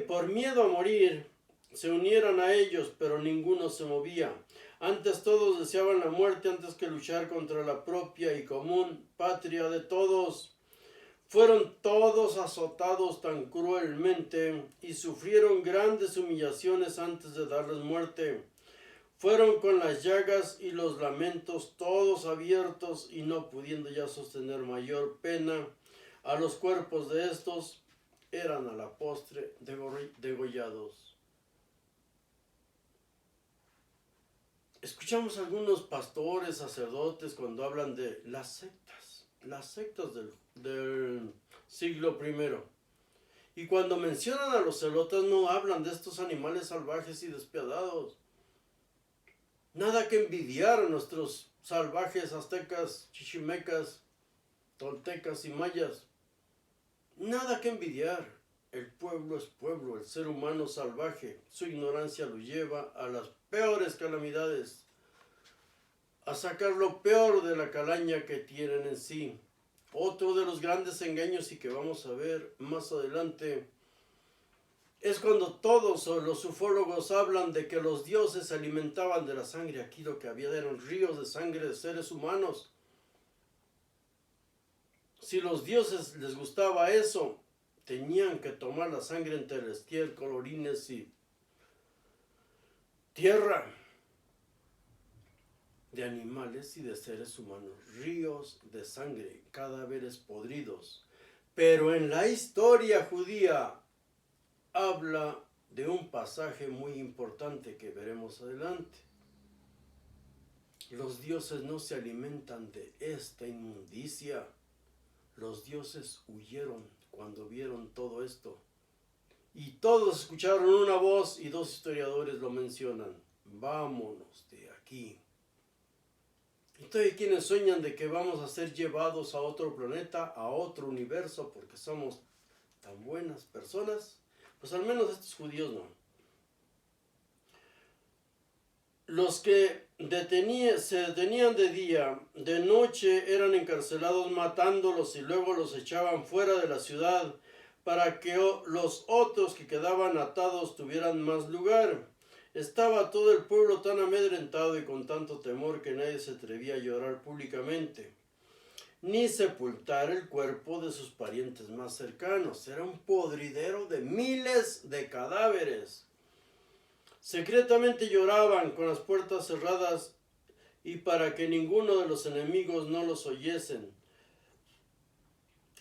por miedo a morir, se unieran a ellos, pero ninguno se movía. Antes todos deseaban la muerte antes que luchar contra la propia y común patria de todos. Fueron todos azotados tan cruelmente y sufrieron grandes humillaciones antes de darles muerte. Fueron con las llagas y los lamentos todos abiertos y no pudiendo ya sostener mayor pena, a los cuerpos de estos eran a la postre degollados. Escuchamos a algunos pastores, sacerdotes cuando hablan de las sectas del siglo I. Y cuando mencionan a los celotas no hablan de estos animales salvajes y despiadados. Nada que envidiar a nuestros salvajes aztecas, chichimecas, toltecas y mayas. Nada que envidiar. El pueblo es pueblo, el ser humano salvaje. Su ignorancia lo lleva a las peores calamidades, a sacar lo peor de la calaña que tienen en sí. Otro de los grandes engaños y que vamos a ver más adelante es cuando todos los ufólogos hablan de que los dioses se alimentaban de la sangre. Aquí lo que había eran ríos de sangre de seres humanos. Si los dioses les gustaba eso, tenían que tomar la sangre entre el estiércol, orines y tierra de animales y de seres humanos. Ríos de sangre, cadáveres podridos. Pero en la historia judía, habla de un pasaje muy importante que veremos adelante. Los dioses no se alimentan de esta inmundicia. Los dioses huyeron cuando vieron todo esto. Y todos escucharon una voz y dos historiadores lo mencionan. Vámonos de aquí. Entonces, quienes sueñan de que vamos a ser llevados a otro planeta, a otro universo, porque somos tan buenas personas, pues al menos estos judíos no. Los que se detenían de día, de noche eran encarcelados matándolos y luego los echaban fuera de la ciudad para que los otros que quedaban atados tuvieran más lugar. Estaba todo el pueblo tan amedrentado y con tanto temor que nadie se atrevía a llorar públicamente, ni sepultar el cuerpo de sus parientes más cercanos. Era un podridero de miles de cadáveres. Secretamente lloraban con las puertas cerradas y para que ninguno de los enemigos no los oyesen.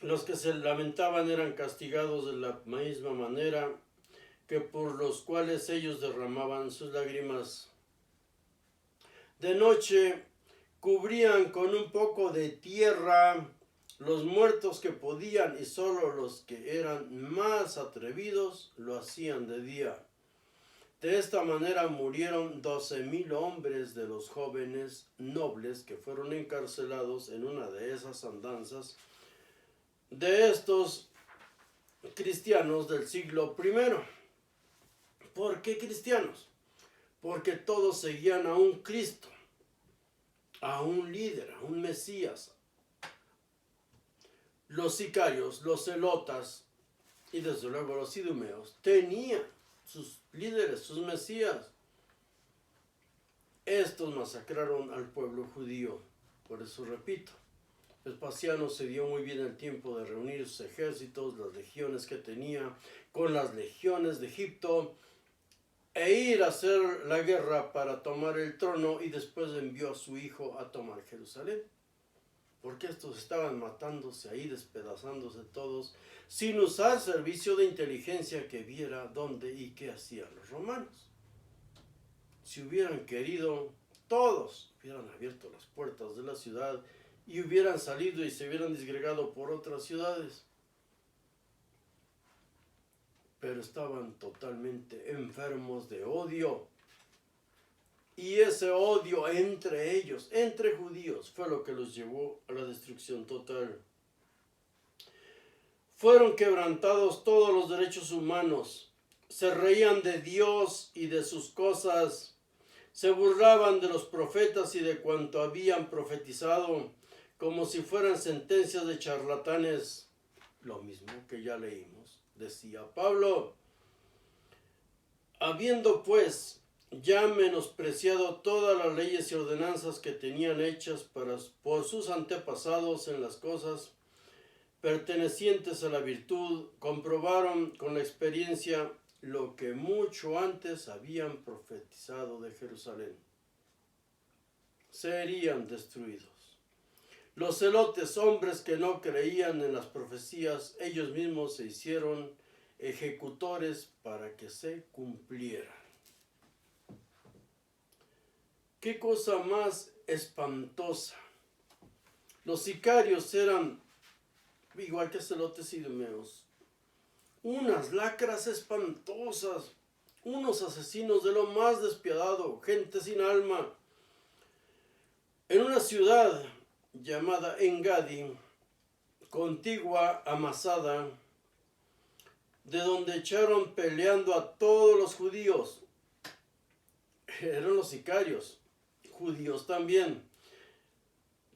Los que se lamentaban eran castigados de la misma manera que por los cuales ellos derramaban sus lágrimas. De noche cubrían con un poco de tierra los muertos que podían y solo los que eran más atrevidos lo hacían de día. De esta manera murieron 12,000 hombres de los jóvenes nobles que fueron encarcelados en una de esas andanzas de estos cristianos del siglo I. ¿Por qué cristianos? Porque todos seguían a un Cristo, a un líder, a un Mesías. Los sicarios, los celotas y desde luego los idumeos tenían sus líderes, sus mesías. Estos masacraron al pueblo judío. Por eso repito, Vespasiano se dio muy bien el tiempo de reunir sus ejércitos, las legiones que tenía, con las legiones de Egipto, e ir a hacer la guerra para tomar el trono, y después envió a su hijo a tomar Jerusalén. Porque estos estaban matándose ahí, despedazándose todos, sin usar servicio de inteligencia que viera dónde y qué hacían los romanos. Si hubieran querido, todos hubieran abierto las puertas de la ciudad y hubieran salido y se hubieran disgregado por otras ciudades. Pero estaban totalmente enfermos de odio. Y ese odio entre ellos, entre judíos, fue lo que los llevó a la destrucción total. Fueron quebrantados todos los derechos humanos. Se reían de Dios y de sus cosas. Se burlaban de los profetas y de cuanto habían profetizado, como si fueran sentencias de charlatanes. Lo mismo que ya leímos, decía Pablo. Habiendo pues ya menospreciado todas las leyes y ordenanzas que tenían hechas por sus antepasados en las cosas pertenecientes a la virtud, comprobaron con la experiencia lo que mucho antes habían profetizado de Jerusalén. Serían destruidos. Los celotes, hombres que no creían en las profecías, ellos mismos se hicieron ejecutores para que se cumplieran. ¡Qué cosa más espantosa! Los sicarios eran, igual que celotes y idumeos, unas lacras espantosas, unos asesinos de lo más despiadado, gente sin alma. En una ciudad llamada Engadi, contigua a Masada, de donde echaron peleando a todos los judíos. Eran los sicarios, judíos también,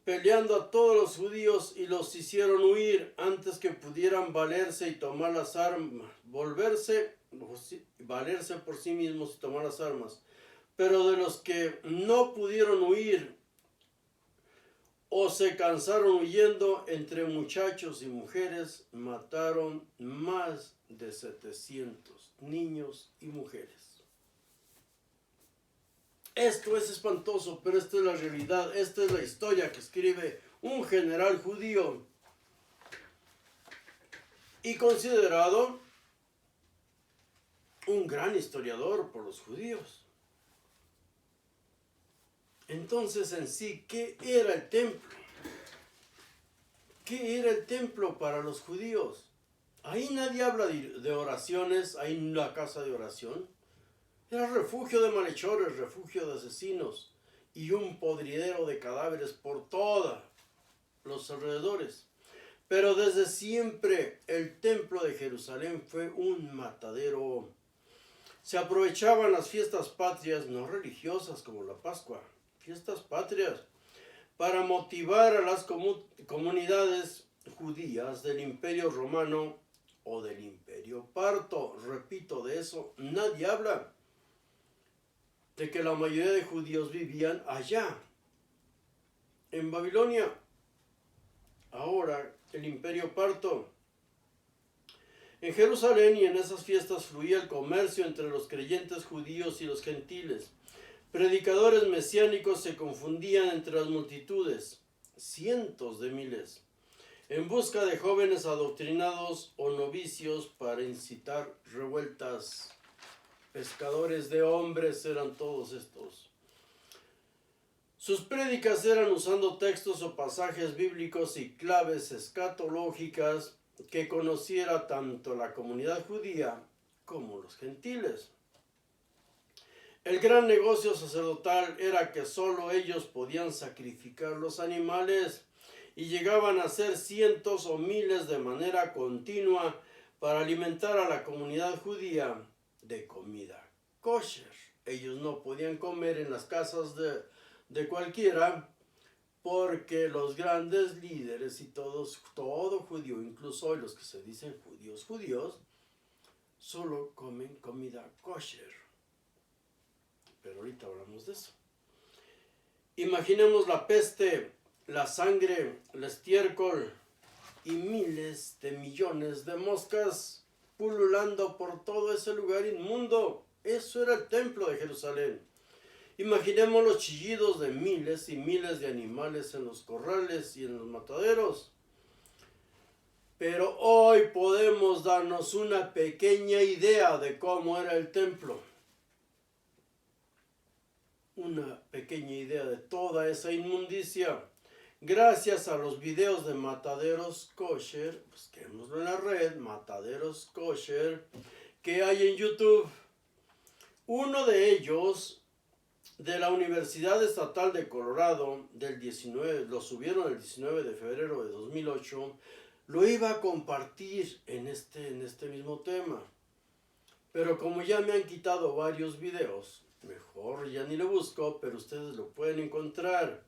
peleando a todos los judíos y los hicieron huir antes que pudieran valerse y tomar las armas, valerse por sí mismos y tomar las armas. Pero de los que no pudieron huir o se cansaron huyendo, entre muchachos y mujeres, mataron más de 700 niños y mujeres. Esto es espantoso, pero esta es la realidad, esta es la historia que escribe un general judío y considerado un gran historiador por los judíos. Entonces, en sí, ¿qué era el templo? ¿Qué era el templo para los judíos? Ahí nadie habla de oraciones, ahí no la casa de oración. Era refugio de malhechores, refugio de asesinos y un podridero de cadáveres por todos los alrededores. Pero desde siempre el templo de Jerusalén fue un matadero. Se aprovechaban las fiestas patrias, no religiosas como la Pascua, fiestas patrias, para motivar a las comunidades judías del Imperio Romano o del Imperio Parto. Repito, de eso nadie habla, de que la mayoría de judíos vivían allá, en Babilonia. Ahora, el Imperio Parto. En Jerusalén y en esas fiestas fluía el comercio entre los creyentes judíos y los gentiles. Predicadores mesiánicos se confundían entre las multitudes, cientos de miles, en busca de jóvenes adoctrinados o novicios para incitar revueltas. Pescadores de hombres eran todos estos. Sus prédicas eran usando textos o pasajes bíblicos y claves escatológicas que conociera tanto la comunidad judía como los gentiles. El gran negocio sacerdotal era que solo ellos podían sacrificar los animales y llegaban a ser cientos o miles de manera continua para alimentar a la comunidad judía de comida kosher. Ellos no podían comer en las casas de cualquiera, porque los grandes líderes y todo judío, incluso hoy los que se dicen judíos, solo comen comida kosher. Pero ahorita hablamos de eso. Imaginemos la peste, la sangre, el estiércol y miles de millones de moscas pululando por todo ese lugar inmundo. Eso era el templo de Jerusalén. Imaginemos los chillidos de miles y miles de animales en los corrales y en los mataderos. Pero hoy podemos darnos una pequeña idea de cómo era el templo. Una pequeña idea de toda esa inmundicia. Gracias a los videos de Mataderos Kosher, busquémoslo en la red, Mataderos Kosher, que hay en YouTube. Uno de ellos, de la Universidad Estatal de Colorado, lo subieron el 19 de febrero de 2008, lo iba a compartir en este mismo tema. Pero como ya me han quitado varios videos, mejor ya ni lo busco, pero ustedes lo pueden encontrar.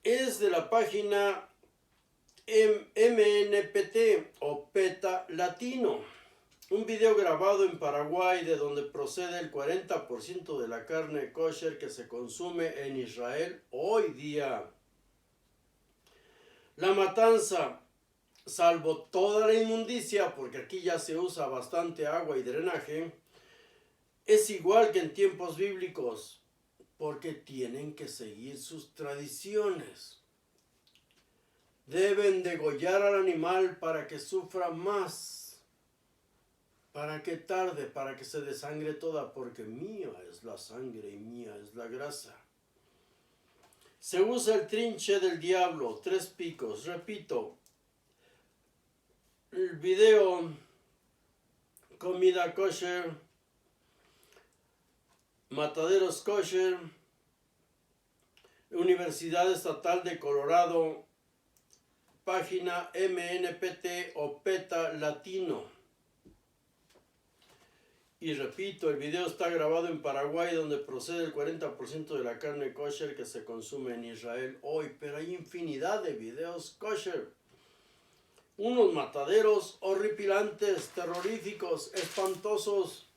Es de la página MNPT o PETA Latino. Un video grabado en Paraguay de donde procede el 40% de la carne kosher que se consume en Israel hoy día. La matanza, salvo toda la inmundicia, porque aquí ya se usa bastante agua y drenaje, es igual que en tiempos bíblicos, porque tienen que seguir sus tradiciones. Deben degollar al animal para que sufra más, para que tarde, para que se desangre toda, porque mía es la sangre y mía es la grasa. Se usa el trinche del diablo, 3 picos. Repito, el video comida kosher, Mataderos Kosher, Universidad Estatal de Colorado, página MNPT o PETA Latino. Y repito, el video está grabado en Paraguay, donde procede el 40% de la carne kosher que se consume en Israel hoy. Pero hay infinidad de videos kosher. Unos mataderos horripilantes, terroríficos, espantosos.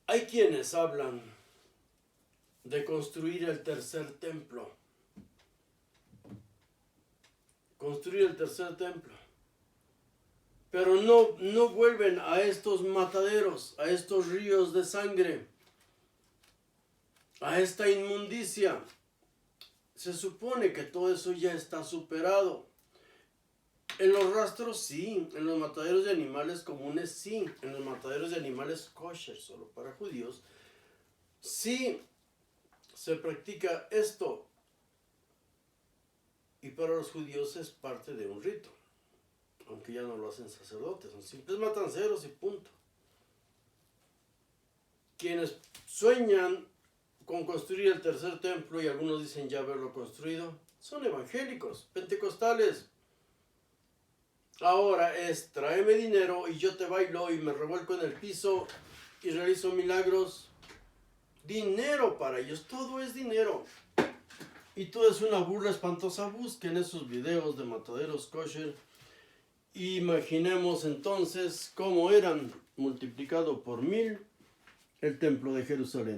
Hay quienes hablan de construir el tercer templo. Construir el tercer templo. Pero no vuelven a estos mataderos, a estos ríos de sangre, a esta inmundicia. Se supone que todo eso ya está superado. En los rastros sí, en los mataderos de animales comunes sí, en los mataderos de animales kosher, solo para judíos, sí se practica esto. Y para los judíos es parte de un rito, aunque ya no lo hacen sacerdotes, son simples matanceros y punto. Quienes sueñan con construir el tercer templo, y algunos dicen ya haberlo construido, son evangélicos, pentecostales. Ahora es tráeme dinero y yo te bailo y me revuelco en el piso y realizo milagros. Dinero para ellos, todo es dinero. Y todo es una burla espantosa. Busquen esos videos de mataderos kosher. Imaginemos entonces cómo eran multiplicado por 1000 el templo de Jerusalén.